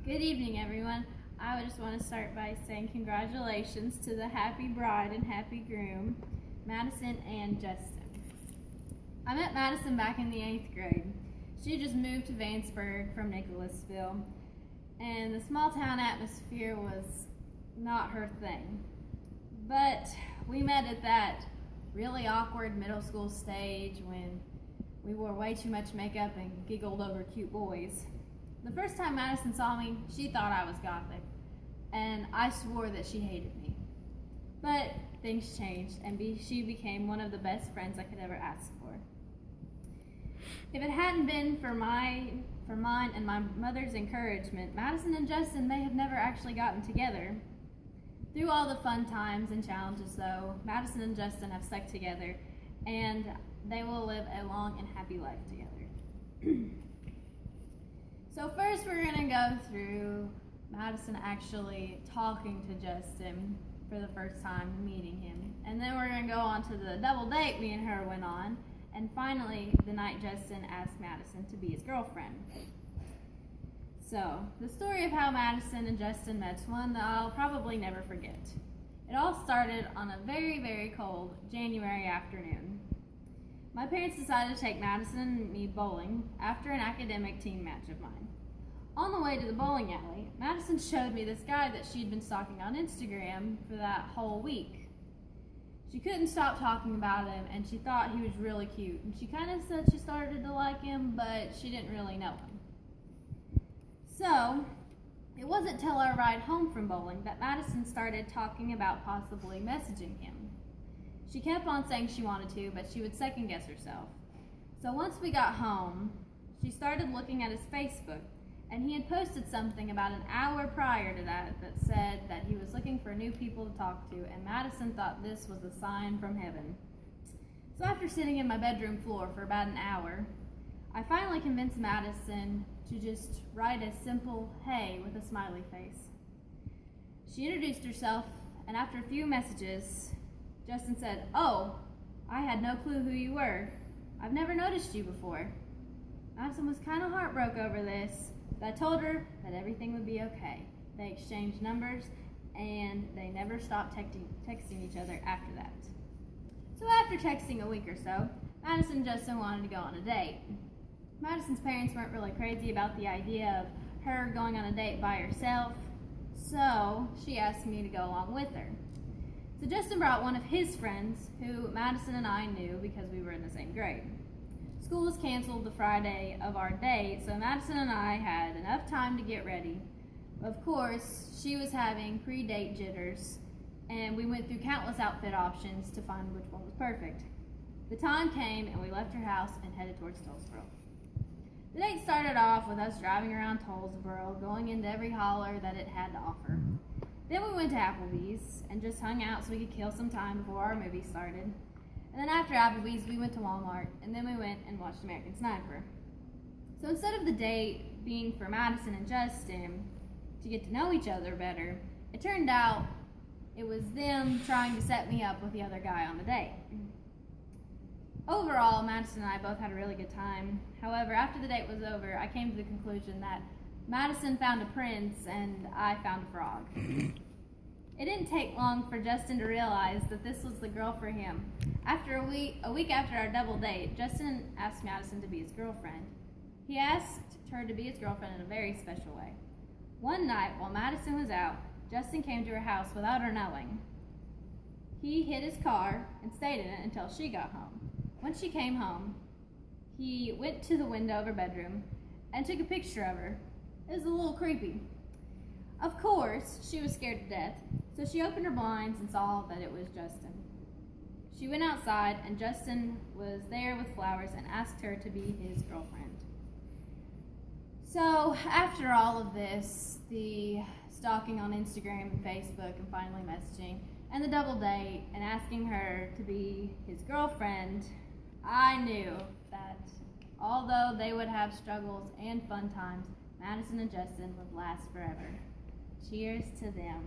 Good evening, everyone. I just want to start by saying congratulations to the happy bride and happy groom, Madison and Justin. I met Madison back in the 8th grade. She just moved to Vanceburg from Nicholasville, and the small town atmosphere was not her thing. But we met at that really awkward middle school stage when we wore way too much makeup and giggled over cute boys. The first time Madison saw me, she thought I was gothic, and I swore that she hated me. But things changed, and she became one of the best friends I could ever ask for. If it hadn't been for mine and my mother's encouragement, Madison and Justin may have never actually gotten together. Through all the fun times and challenges, though, Madison and Justin have stuck together, and they will live a long and happy life together. So first we're going to go through Madison actually talking to Justin for the first time, meeting him. And then we're going to go on to the double date me and her went on. And finally, the night Justin asked Madison to be his girlfriend. So, the story of how Madison and Justin met's one that I'll probably never forget. It all started on a very, very cold January afternoon. My parents decided to take Madison and me bowling after an academic team match of mine. On the way to the bowling alley, Madison showed me this guy that she'd been stalking on Instagram for that whole week. She couldn't stop talking about him, and she thought he was really cute. And she kind of said she started to like him, but she didn't really know him. So, it wasn't till our ride home from bowling that Madison started talking about possibly messaging him. She kept on saying she wanted to, but she would second guess herself. So once we got home, she started looking at his Facebook, and he had posted something about an hour prior to that said that he was looking for new people to talk to, and Madison thought this was a sign from heaven. So after sitting in my bedroom floor for about an hour, I finally convinced Madison to just write a simple "hey" with a smiley face. She introduced herself, and after a few messages, Justin said, "Oh, I had no clue who you were. I've never noticed you before." Madison was kind of heartbroken over this, but I told her that everything would be okay. They exchanged numbers, and they never stopped texting each other after that. So after texting a week or so, Madison and Justin wanted to go on a date. Madison's parents weren't really crazy about the idea of her going on a date by herself, so she asked me to go along with her. So Justin brought one of his friends, who Madison and I knew because we were in the same grade. School was canceled the Friday of our date, so Madison and I had enough time to get ready. Of course, she was having pre-date jitters, and we went through countless outfit options to find which one was perfect. The time came, and we left her house and headed towards Tollsboro. The date started off with us driving around Tollsboro, going into every holler that it had to offer. Then we went to Applebee's and just hung out so we could kill some time before our movie started. And then after Applebee's, we went to Walmart, and then we went and watched American Sniper. So instead of the date being for Madison and Justin to get to know each other better, it turned out it was them trying to set me up with the other guy on the date. Overall, Madison and I both had a really good time. However, after the date was over, I came to the conclusion that Madison found a prince, and I found a frog. It didn't take long for Justin to realize that this was the girl for him. After a week after our double date, Justin asked Madison to be his girlfriend. He asked her to be his girlfriend in a very special way. One night, while Madison was out, Justin came to her house without her knowing. He hid his car and stayed in it until she got home. When she came home, he went to the window of her bedroom and took a picture of her. It was a little creepy. Of course, she was scared to death, so she opened her blinds and saw that it was Justin. She went outside, and Justin was there with flowers and asked her to be his girlfriend. So, after all of this, the stalking on Instagram and Facebook and finally messaging, and the double date, and asking her to be his girlfriend, I knew that although they would have struggles and fun times, Madison and Justin would last forever. Cheers to them.